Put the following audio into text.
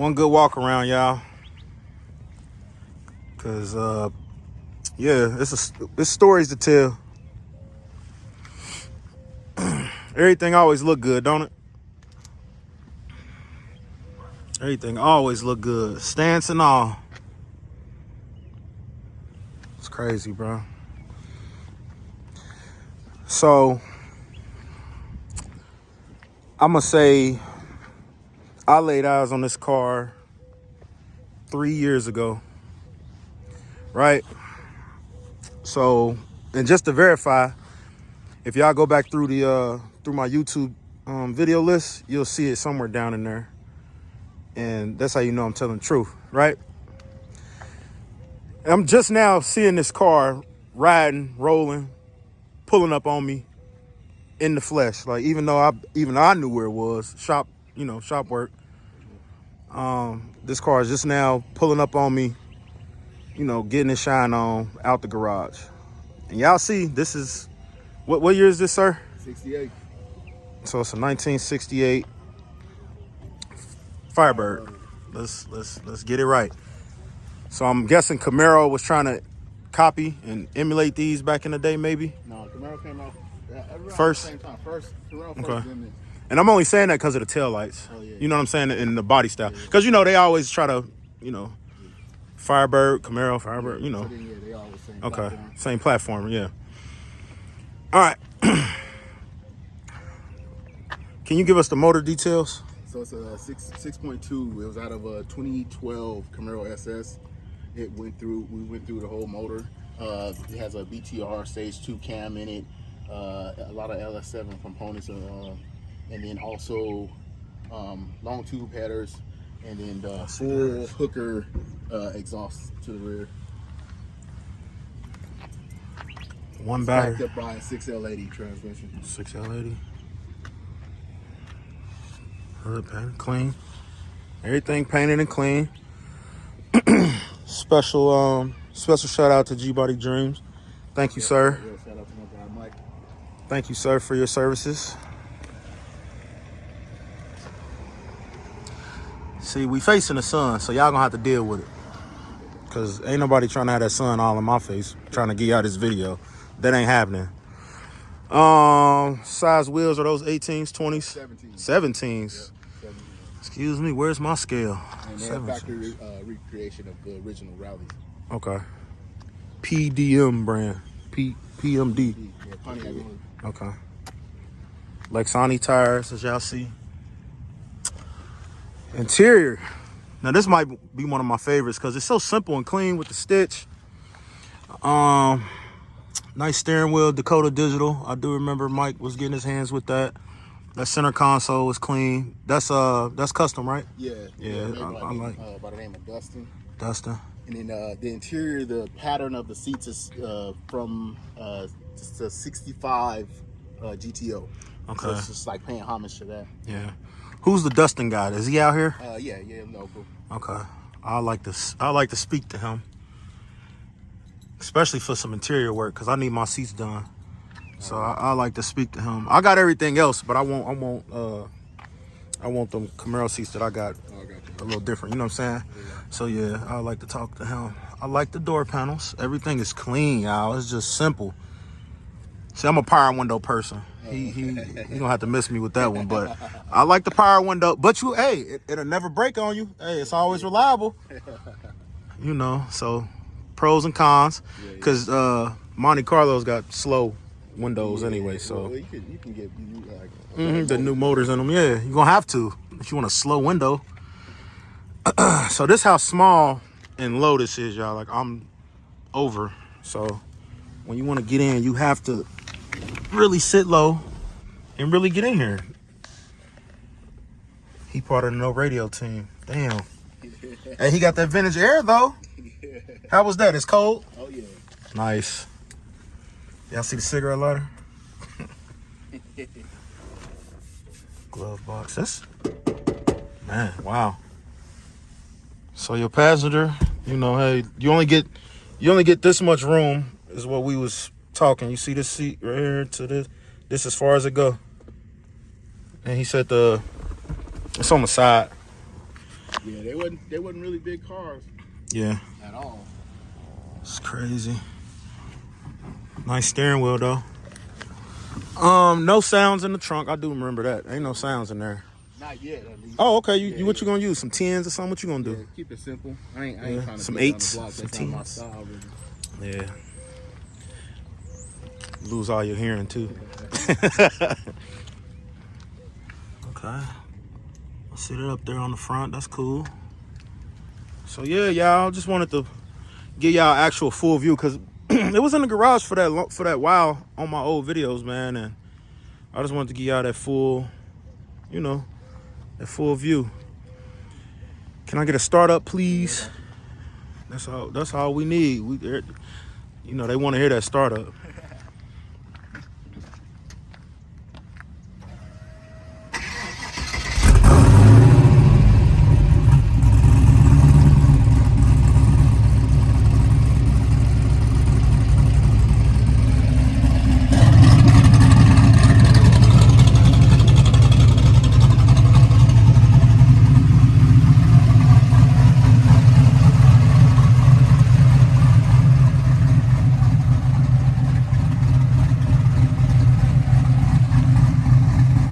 one good walk around, y'all. Cause yeah, it's stories to tell. Everything always look good, don't it? Everything always look good. Stance and all. It's crazy, bro. So I'ma say I laid eyes on this car 3 years ago. Right? So, and just to verify, if y'all go back through the through my YouTube video list, you'll see it somewhere down in there. And that's how you know I'm telling the truth, right? I'm just now seeing this car riding, rolling, pulling up on me in the flesh. Like even though I knew where it was, shop work. This car is just now pulling up on me, getting its shine on out the garage. And y'all see, this is what year is this, sir? 68. So it's a 1968 Firebird. Let's get it right. So I'm guessing Camaro was trying to copy and emulate these back in the day, maybe? No, Camaro came out first? At the same time. Camaro first, Okay. then this. And I'm only saying that because of the taillights. Oh, yeah. You know what I'm saying? In the body style. Because, they always try to, Firebird, Camaro, Firebird, So then, yeah, they always same Okay. platform. Same platform, yeah. All right. Can you give us the motor details? So it's a 6.2. It was out of a 2012 Camaro SS. We went through the whole motor. It has a BTR stage 2 cam in it. A lot of LS7 components, and then also long tube headers, and then the full hooker exhaust to the rear. One battery. Backed up by a 6L80 transmission. 6L80. Hood painted clean. Everything painted and clean. Special shout out to G-Body Dreams. Thank you, sir. Yeah, shout out to my guy Mike. Thank you, sir, for your services. See, we facing the sun, so y'all gonna have to deal with it. Cause ain't nobody trying to have that sun all in my face, trying to get y'all this video. That ain't happening. Size wheels, are those 18s, 20s? 17s. 17s. Yeah, 17s. Excuse me, where's my scale? And they have factory recreation of the original rallies. Okay. PDM brand. PMD. Yeah, Pontiac. Okay. Lexani tires, as y'all see. Interior. Now this might be one of my favorites because it's so simple and clean with the stitch. Nice steering wheel, Dakota Digital. I do remember Mike was getting his hands with that. That center console is clean. That's custom, right? Yeah. Yeah, I like. By the name of Dustin. Dustin. And then the interior, the pattern of the seats is from just a 65 GTO. Okay. So it's just like paying homage to that. Yeah. Who's the Dustin guy? Is he out here? Yeah, local. Okay. I like to speak to him, especially for some interior work because I need my seats done. So I like to speak to him. I got everything else, but I want them Camaro seats that I got a little different. You know what I'm saying? Yeah. So yeah, I like to talk to him. I like the door panels. Everything is clean, y'all. It's just simple. See, I'm a power window person. He gonna have to miss me with that one, but I like the power window. But it'll never break on you. Hey, it's always reliable. So pros and cons. Because Monte Carlo's got slow windows anyway. So well, you can get the new motors in them. Yeah, you're gonna have to if you want a slow window. So this how small and low this is, y'all. Like I'm over. So when you want to get in, you have to really sit low and really get in here. He part of the no radio team. Damn. Hey, he got that vintage air though. How was that? It's cold? Oh yeah. Nice. Y'all see the cigarette lighter? Glove box. Man, wow. So your passenger, hey, you only get this much room is what we was talking. You see this seat right here to this as far as it go. And he said it's on the side. Yeah, they wasn't really big cars Yeah, at all. it's crazy. Nice steering wheel though. No sounds in the trunk. I do remember that. Ain't no sounds in there. Not yet, at least. Oh, okay. Yeah, What you gonna use? Some 10s or something? What you gonna do? Yeah, keep it simple. I ain't Yeah, trying to some beat down 8s, the block. some That's not my 10s. style, really. Yeah. Lose all your hearing too. Okay. I'll sit it up there on the front. That's cool. So yeah, y'all, just wanted to give y'all actual full view because it was in the garage for that while on my old videos, man, and I just wanted to give y'all that full, you know, that full view. Can I get a startup, please? That's all we need. You know, they want to hear that startup.